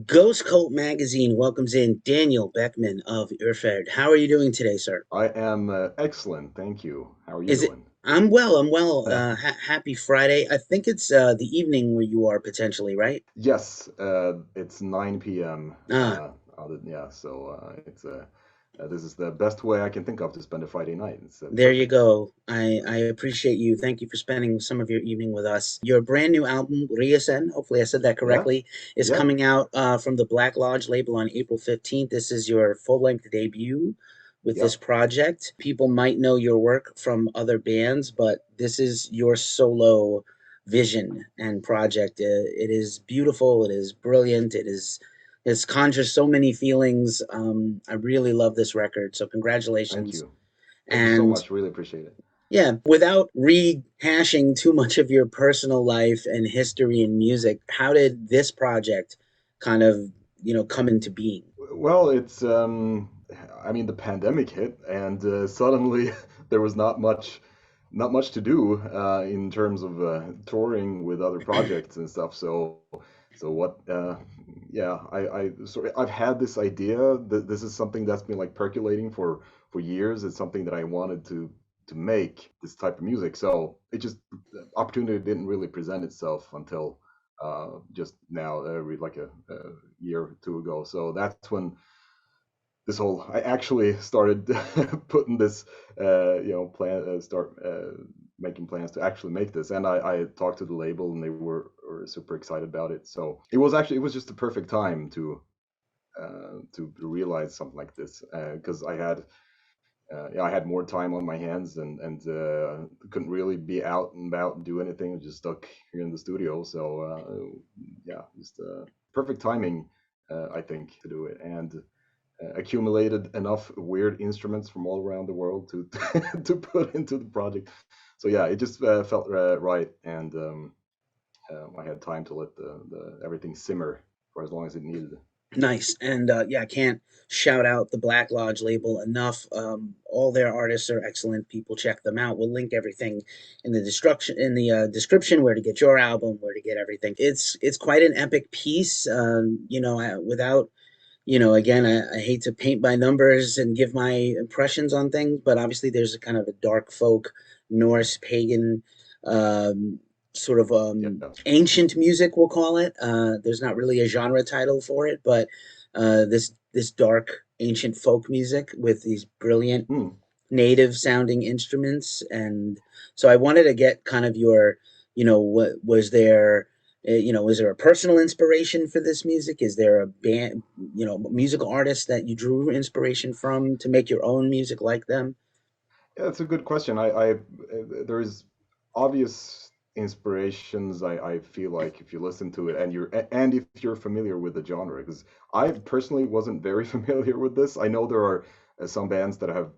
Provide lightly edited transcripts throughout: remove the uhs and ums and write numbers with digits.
Ghost Cult Magazine welcomes in Daniel Beckman of Urferd. How are you doing today, sir? I am excellent, thank you. How are you Is it? doing? I'm well. I'm well. Happy Friday. I think it's the evening where you are potentially, right? Yes, it's 9 p.m. Ah, Yeah, so this is the best way I can think of to spend a Friday night. It's there you perfect. go. I appreciate you. Thank you for spending some of your evening with us. Your brand new album, Resan, hopefully I said that Yeah, correctly, is yeah, coming out from the Black Lodge label on April 15th. This is your full-length debut with yeah. this project. People might know your work from other bands, but this is your solo vision and project. It is beautiful. It is brilliant. It conjures so many feelings. I really love this record. So Thank congratulations. you. Thank you so And much. Really appreciate it. yeah, without rehashing too much of your personal life and history and music, how did this project kind of, come into being? Well, I mean, the pandemic hit, and suddenly there was not much to do in terms of touring with other projects and stuff. So what? Yeah, I've had this idea that this is something that's been like percolating for years. It's something that I wanted to make this type of music. So it just the opportunity didn't really present itself until just now, like a year or two ago. So that's when this whole I actually started putting this plan start making plans to actually make this, and I talked to the label and they were super excited about it. So it was just the perfect time to realize something like this because I had more time on my hands and couldn't really be out and about and do anything. I was just stuck here in the studio. So yeah, just perfect timing, I think, to do it, and accumulated enough weird instruments from all around the world to to put into the project. So yeah, it just felt right, and I had time to let the everything simmer for as long as it needed. Nice. And yeah, I can't shout out the Black Lodge label enough. All their artists are excellent. People check them out. We'll link everything in the description where to get your album, where to get everything. It's quite an epic piece. Without again, I hate to paint by numbers and give my impressions on things, but obviously there's a kind of a dark folk, Norse pagan, um, sort of Yeah, ancient music, we'll call it. There's not really a genre title for it, but this dark ancient folk music with these brilliant hmm. native sounding instruments. And so I wanted to get kind of your, what was there, was there a personal inspiration for this music? Is there a band, musical artist that you drew inspiration from to make your own music like them? Yeah, that's a good question. There's obvious inspirations. I feel like if you listen to it and if you're familiar with the genre, because I personally wasn't very familiar with this. I know there are some bands that have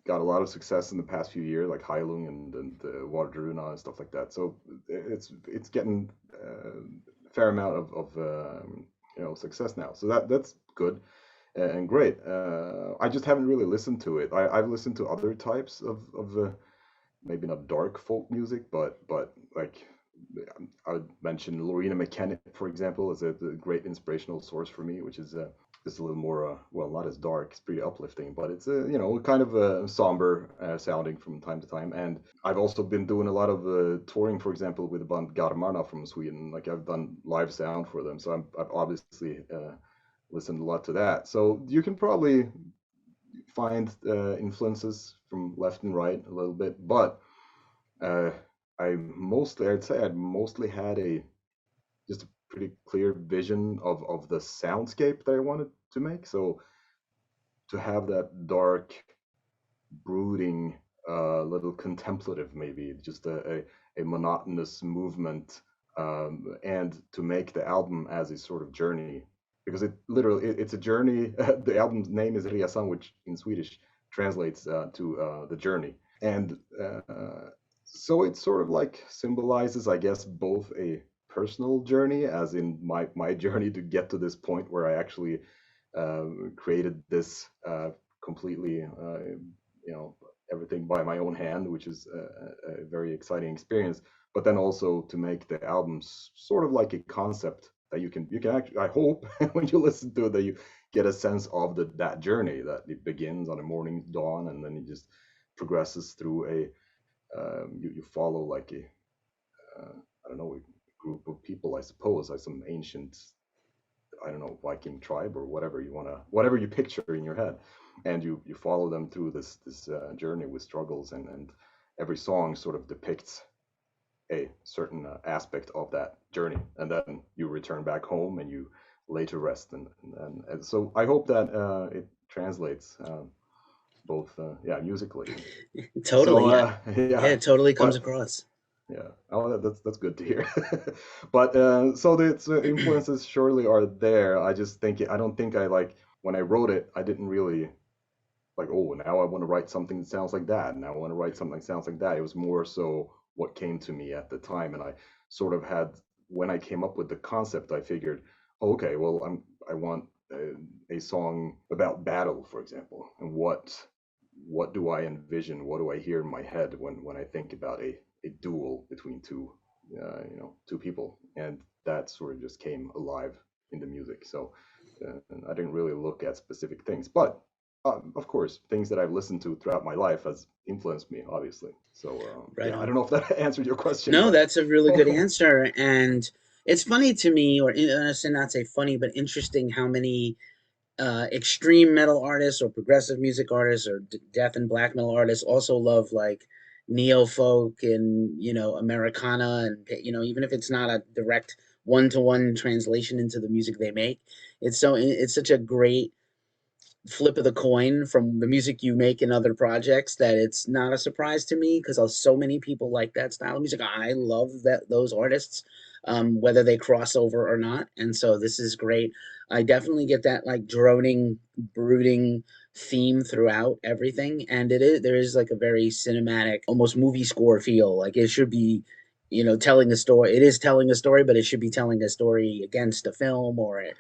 got a lot of success in the past few years, like Heilung and Water and stuff like that. So it's getting a fair amount of success now. So that's good and great. I just haven't really listened to it. I've listened to other types of maybe not dark folk music, but like I would mention Lorena McKennitt, for example, as a great inspirational source for me, which is just a little more well, not as dark, it's pretty uplifting, but it's kind of somber sounding from time to time. And I've also been doing a lot of touring, for example, with the band Garmarna from Sweden. Like I've done live sound for them, so I've obviously listened a lot to that. So you can probably find influences from left and right a little bit, but uh, I'd say I mostly had a just a pretty clear vision of the soundscape that I wanted to make. So to have that dark, brooding, little contemplative, maybe just a monotonous movement, and to make the album as a sort of journey, because it's a journey. The album's name is Resan, which in Swedish translates to the journey, and so it sort of like symbolizes, I guess, both a personal journey, as in my journey to get to this point where I actually created this completely, you know, everything by my own hand, which is a very exciting experience. But then also to make the albums sort of like a concept that you can actually, I hope, when you listen to it, that you get a sense of that journey, that it begins on a morning dawn and then it just progresses through you follow like a I don't know, a group of people, I suppose, like some ancient, I don't know, Viking tribe or whatever you picture in your head, and you follow them through this journey with struggles, and every song sort of depicts a certain aspect of that journey, and then you return back home and you later rest, and so I hope that it translates both, yeah, musically. So Totally. Yeah, yeah, it totally comes but across. yeah, oh, that's good to hear. But so the influences surely are there. I don't think I like when I wrote it, I didn't really like, oh, now I want to write something that sounds like that. Now I want to write something that sounds like that. It was more so what came to me at the time, and I sort of had when I came up with the concept, I figured, oh, okay, well, I want a song about battle, for example, and what do I envision? What do I hear in my head when I think about a duel between two people, and that sort of just came alive in the music. So I didn't really look at specific things, but of course, things that I've listened to throughout my life has influenced me, obviously. So Right yeah, I on. don't know if that answered your question, No, but that's a really good answer. And it's funny to me, or not say funny, but interesting how many extreme metal artists or progressive music artists or death and black metal artists also love like neofolk and Americana, and even if it's not a direct one-to-one translation into the music they make, it's such a great flip of the coin from the music you make in other projects that it's not a surprise to me because so many people like that style of music. I love those artists, whether they cross over or not. And so this is great. I definitely get that like droning, brooding theme throughout everything, and there is like a very cinematic, almost movie score feel. Like it should be, telling a story. It is telling a story, but it should be telling a story against a film or it's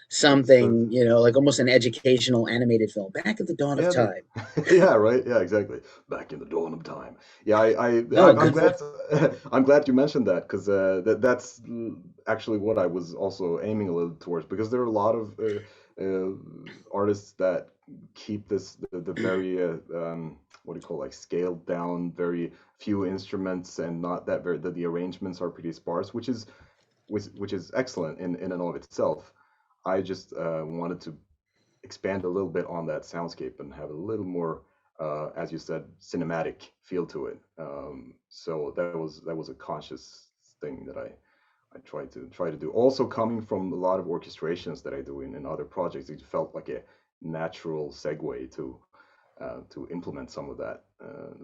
the something, like almost an educational animated film. Back at the dawn of yeah, time. yeah, right, yeah, exactly. Back in the dawn of time. Yeah, Oh, I'm good for. glad I'm glad you mentioned that because that's actually what I was also aiming a little towards because there are a lot of artists that keep the very what do you call, like, scaled down, very few instruments, and not that very the arrangements are pretty sparse, which is excellent in and of itself. I just wanted to expand a little bit on that soundscape and have a little more, as you said, cinematic feel to it. So that was a conscious thing that I try to do. Also, coming from a lot of orchestrations that I do in other projects, it felt like a natural segue to implement some of that,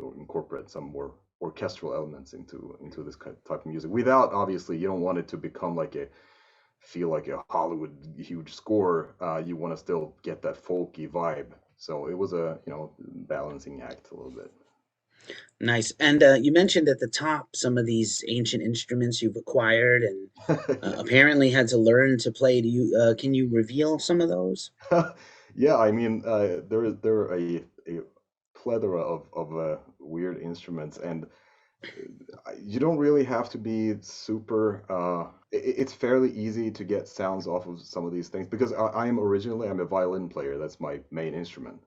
or incorporate some more orchestral elements into this kind of type of music. Without, obviously, you don't want it to become like a feel like a Hollywood huge score. You want to still get that folky vibe. So it was a balancing act a little bit. Nice. And you mentioned at the top some of these ancient instruments you've acquired and apparently had to learn to play. Can you reveal some of those? Yeah, yeah. I mean, there are a plethora of weird instruments, and you don't really have to be super. It's fairly easy to get sounds off of some of these things because I'm a violin player. That's my main instrument.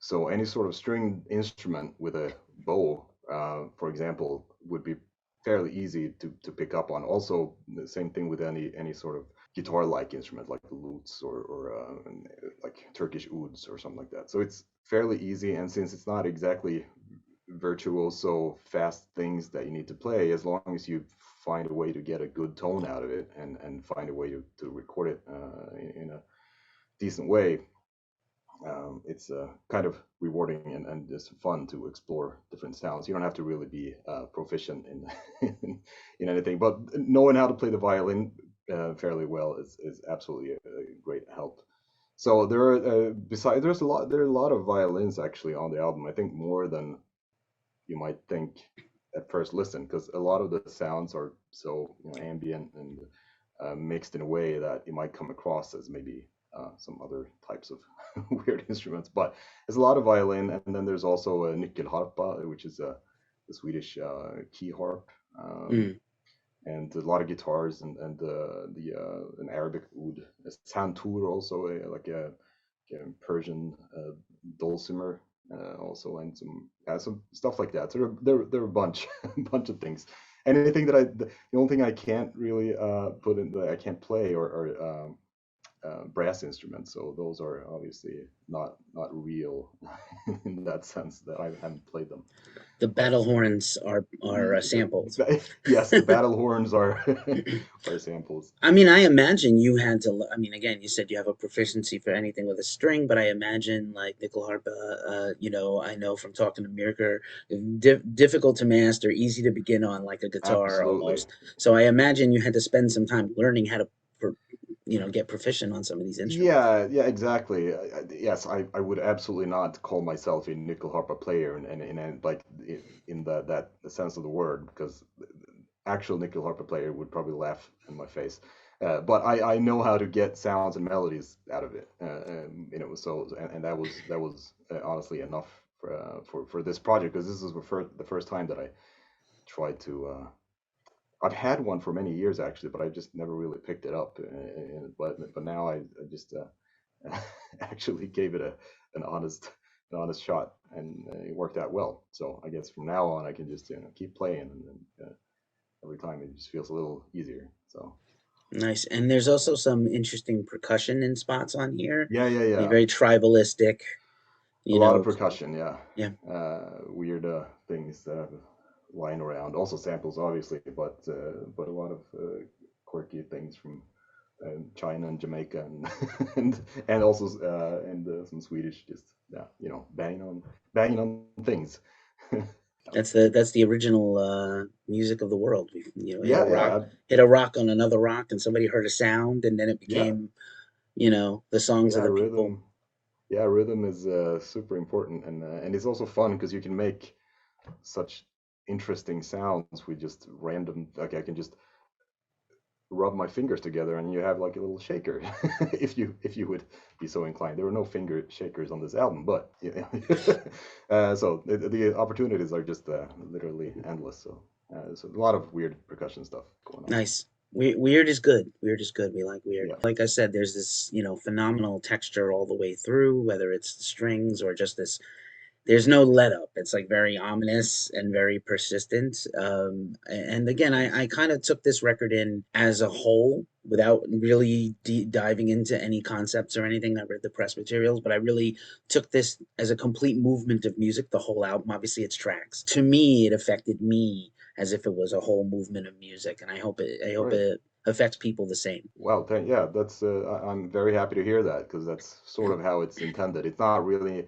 So any sort of stringed instrument with a bow, for example, would be fairly easy to pick up on. Also, the same thing with any sort of guitar-like instrument, like the lutes or like Turkish ouds or something like that. So it's fairly easy, and since it's not exactly virtuoso fast things that you need to play, as long as you find a way to get a good tone out of it and find a way to record it in a decent way, it's kind of rewarding and just fun to explore different sounds. You don't have to really be proficient in, in anything, but knowing how to play the violin fairly well is absolutely a great help. So besides, there are a lot of violins actually on the album. I think more than you might think at first listen, because a lot of the sounds are so ambient and mixed in a way that you might come across as maybe some other types of weird instruments. But there's a lot of violin, and then there's also a nyckelharpa, which is a Swedish key harp. Mm. and a lot of guitars and an Arabic oud, a santur also, a Persian dulcimer also, and some stuff like that. So there are a bunch a bunch of things. Anything that the only thing I can't really put in that I can't play or brass instruments. So those are obviously not real in that sense that I haven't played them. The But battle horns are samples. yes, the battle horns are are samples. I mean, I imagine you had to. I mean, again, you said you have a proficiency for anything with a string, but I imagine like nickel harp. I know from talking to Mirker, difficult to master, easy to begin on, like a guitar Absolutely. almost. So I imagine you had to spend some time learning how to, get proficient on some of these instruments. Yeah, exactly. Yes, I would absolutely not call myself a nickel harpa player in the sense of the word, because actual nickel harpa player would probably laugh in my face. But I know how to get sounds and melodies out of it. And that was honestly enough for this project, because this is the first time that I tried to. I've had one for many years actually, but I just never really picked it up. But now I just actually gave it an honest shot, and it worked out well. So I guess from now on I can just keep playing, and every time it just feels a little easier. So Nice. And there's also some interesting percussion in spots on here. yeah. Very tribalistic, A you lot of know. percussion, yeah. Yeah. Weird things lying around. Also samples, obviously, but a lot of quirky things from China and Jamaica, and and also some Swedish, just yeah, banging on things. That's the original music of the world. We Yeah, hit a rock on another rock, and somebody heard a sound, and then it yeah, became, the songs of yeah. the people. Rhythm is super important, and it's also fun because you can make such interesting sounds with just random. Like I can just rub my fingers together and you have like a little shaker if you would be so inclined. There were no finger shakers on this album, but yeah. So the opportunities are just literally endless. So a lot of weird percussion stuff going on. Nice. Weird is good. Weird is good. We like weird. Yeah, Like I said, there's this, phenomenal texture all the way through, whether it's the strings or just this. There's no let up. It's like very ominous and very persistent. And again, I kind of took this record in as a whole without really diving into any concepts or anything. I read the press materials, but I really took this as a complete movement of music, the whole album. Obviously, it's tracks. To me, it affected me as if it was a whole movement of music, and I hope right. it affects people the same. Well, yeah, that's I'm very happy to hear that, because that's sort of how it's intended. It's not really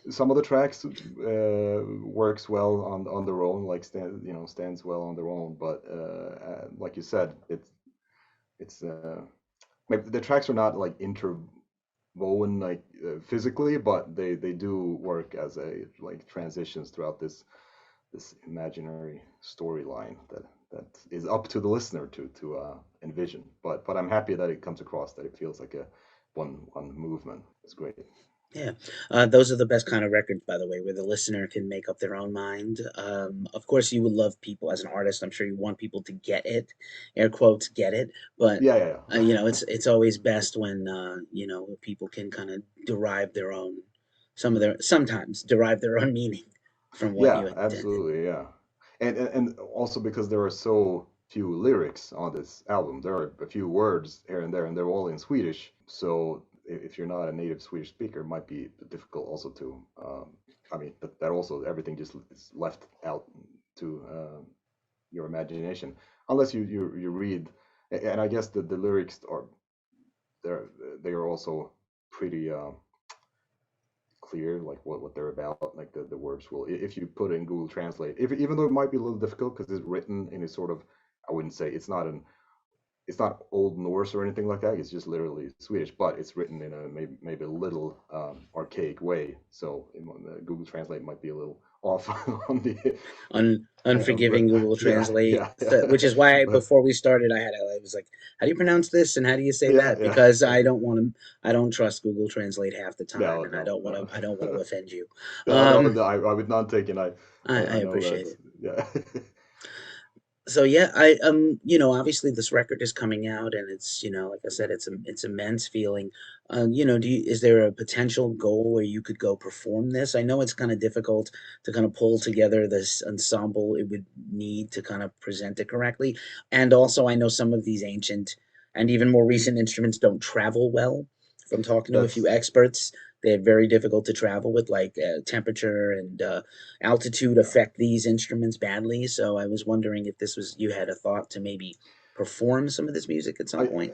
some of the tracks works well on their own, like stands well on their own, but like you said, it's maybe the tracks are not like interwoven like physically, but they do work as a like transitions throughout this imaginary storyline that is up to the listener to envision. But I'm happy that it comes across that it feels like a one movement. It's great. Yeah, those are the best kind of records, by the way, where the listener can make up their own mind. Of course, you would love people as an artist. I'm sure you want people to get it, air quotes, get it. But Yeah. it's always best when people can kind of derive their own, sometimes derive their own meaning from what Yeah, you intended. absolutely, yeah. And also because there are so few lyrics on this album, there are a few words here and there, and they're all in Swedish. So if you're not a native Swedish speaker, it might be difficult also to. I mean, that also everything just is left out to your imagination, unless you read. And I guess the lyrics are they're they are also pretty. Clear like what they're about, like the words will, if you put in Google Translate, if even though it might be a little difficult because it's written in a sort of, I wouldn't say it's not Old Norse or anything like that. It's just literally Swedish, but it's written in a maybe a little archaic way. So Google Translate might be a little off on the but Unforgiving Google yeah, Translate, yeah. which is why But before we started, I was like, "How do you pronounce this and how do you say yeah, that?" yeah. Because I don't trust Google Translate half the time, No, and no, no. I don't want to offend you. No, Um, I would not take it. I I know appreciate that. it. Yeah. So yeah, obviously this record is coming out, and it's, like I said, it's immense feeling. Is there a potential goal where you could go perform this? I know it's kind of difficult to kind of pull together this ensemble it would need to kind of present it correctly, and also I know some of these ancient and even more recent instruments don't travel well. From talking to a few That's experts, they're very difficult to travel with, like temperature and altitude yeah. affect these instruments badly. So I was wondering if this was you had a thought to maybe perform some of this music at some I point.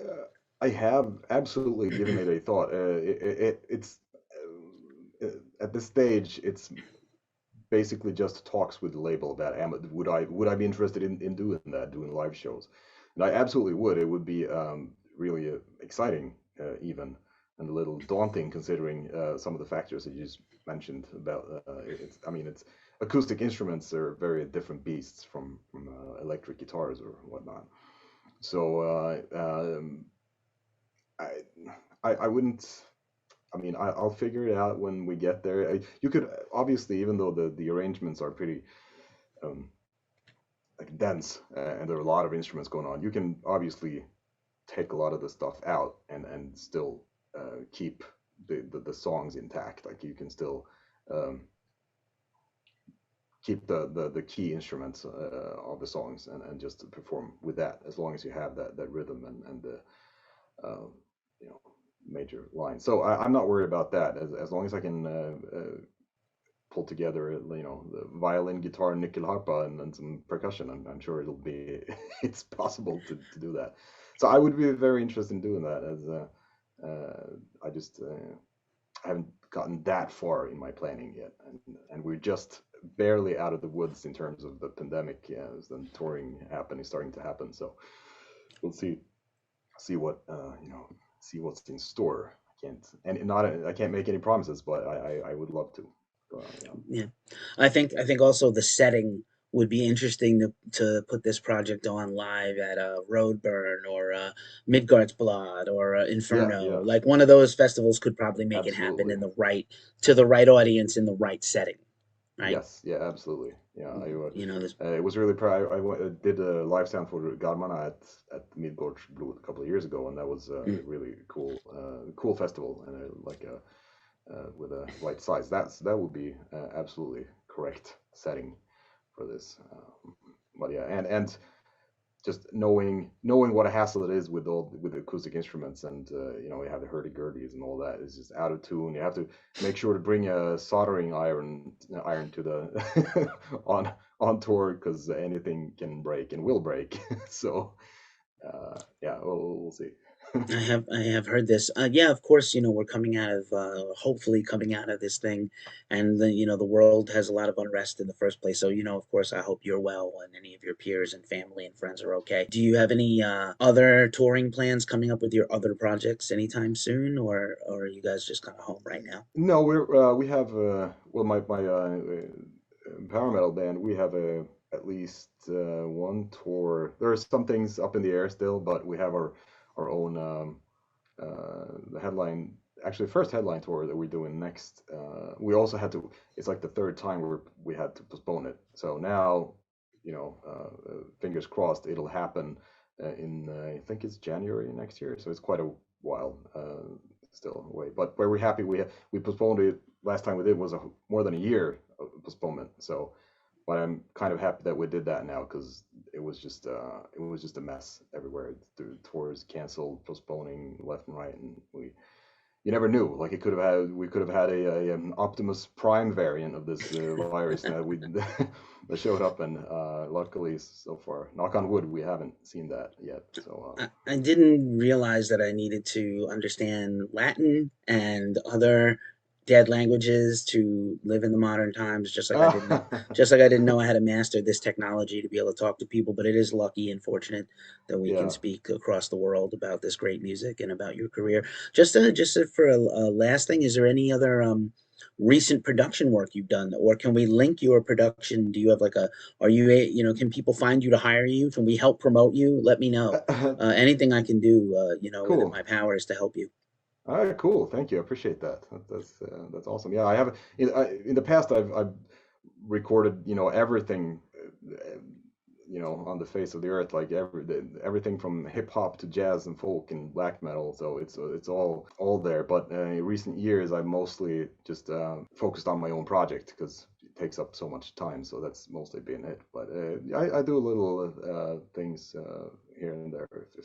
I have absolutely given it a thought. It's at this stage, it's basically just talks with the label about would I be interested in doing that, doing live shows, and I absolutely would. It would be really exciting, even, and a little daunting considering some of the factors that you just mentioned about it's. I mean, it's acoustic instruments are very different beasts from electric guitars or whatnot. So I, I wouldn't. I mean, I'll figure it out when we get there. You could obviously, even though the arrangements are pretty um, like dense and there are a lot of instruments going on, you can obviously take a lot of the stuff out and still keep the songs intact. Like you can still um, keep the key instruments of the songs and just perform with that as long as you have that rhythm and the uh, you know major line. So I'm not worried about that as long as I can pull together, the violin, guitar, nickel harpa, and some percussion. I'm sure it'll be it's possible to do that. So I would be very interested in doing that. As I just haven't gotten that far in my planning yet, and we're just barely out of the woods in terms of the pandemic. Yeah, as the touring happening starting to happen. So we'll see what see what's in store. I can't make any promises, but I would love to. Yeah. Yeah, I think also the setting would be interesting to put this project on live at Roadburn or Midgard's or Yeah, Inferno. yeah, Like one of those festivals could probably make it happen absolutely. in the right to the right audience in the right setting, right? Yes, yeah, absolutely. Yeah, This. it was really proud. Did a live sound for Garmana at Midgårds Blue a couple of years ago, and that was a Mm. really cool festival and like with a right size. That would be absolutely correct setting for this. But yeah, and just knowing what a hassle it is with acoustic instruments and you have the hurdy-gurdies and all that is just out of tune. You have to make sure to bring a soldering iron to the on tour because anything can break and will break. So yeah, we'll see. I have heard this. Yeah, of course, we're coming out of hopefully coming out of this thing, and the world has a lot of unrest in the first place. So, of course, I hope you're well and any of your peers and family and friends are okay. Do you have any other touring plans coming up with your other projects anytime soon, or are you guys just kind of home right now? No, we have well my power metal band. We have at least one tour. There are some things up in the air still, but we have our own the headline. Actually, the first headline tour that we're doing next. We also had to. It's like the third time we had to postpone it. So now, fingers crossed, it'll happen in I think it's January next year. So it's quite a while still away. But we're happy we postponed it. Last time we did was more than a year of postponement. So, but I'm kind of happy that we did that now because it was just a mess everywhere. The tours canceled, postponing left and right, and you never knew. Like we could have had an Optimus Prime variant of this virus that we that showed up, and luckily so far, knock on wood, we haven't seen that yet. So I didn't realize that I needed to understand Latin and other dead languages to live in the modern times, just like I didn't know I had to master this technology to be able to talk to people. But it is lucky and fortunate that we can yeah. speak across the world about this great music and about your career. For a last thing, is there any other recent production work you've done, or can we link your production? Do you have like a are you a, can people find you to hire you? Can we help promote you? Let me know. Anything I can do, within Cool. my power is to help you. All right, cool. Thank you. I appreciate that. That's awesome. Yeah, I have in the past I've recorded everything on the face of the earth, like everything from hip hop to jazz and folk and black metal. So it's all there. But in recent years, I've mostly just focused on my own project because it takes up so much time. So that's mostly been it. But I do little things here and there if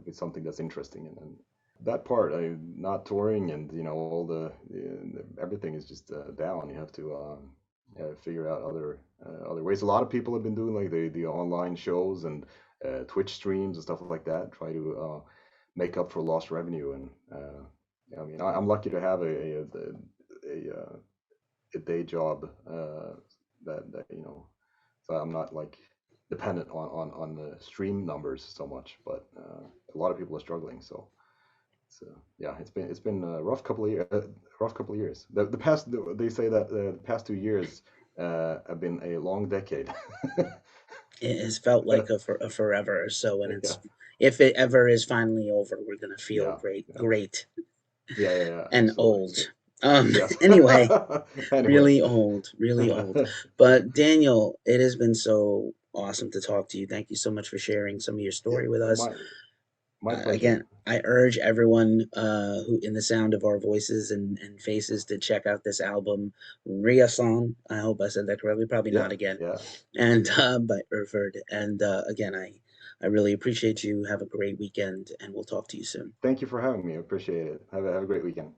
it's something that's interesting and that part, not touring and all everything is just down. You have to figure out other ways. A lot of people have been doing like the online shows and Twitch streams and stuff like that. Try to make up for lost revenue. And yeah, I mean, I'm lucky to have a day job that so I'm not like dependent on the stream numbers so much. But a lot of people are struggling. So yeah, it's been a rough couple of years. Rough couple of years. They say that the past 2 years have been a long decade. It has felt like a forever or so, and Yeah, if it ever is finally over, we're gonna feel yeah, great, yeah, great yeah, and absolutely. old. Um, Yes. anyway, Anyway, really old, really old. But Daniel, it has been so awesome to talk to you. Thank you so much for sharing some of your yeah, story with us. my pleasure. Again, I urge everyone who in the sound of our voices and faces to check out this album, Resan. I hope I said that correctly. Probably Yeah, not again. yeah. And by Urferd. And again, I really appreciate you. Have a great weekend, and we'll talk to you soon. Thank you for having me. I appreciate it. Have a great weekend.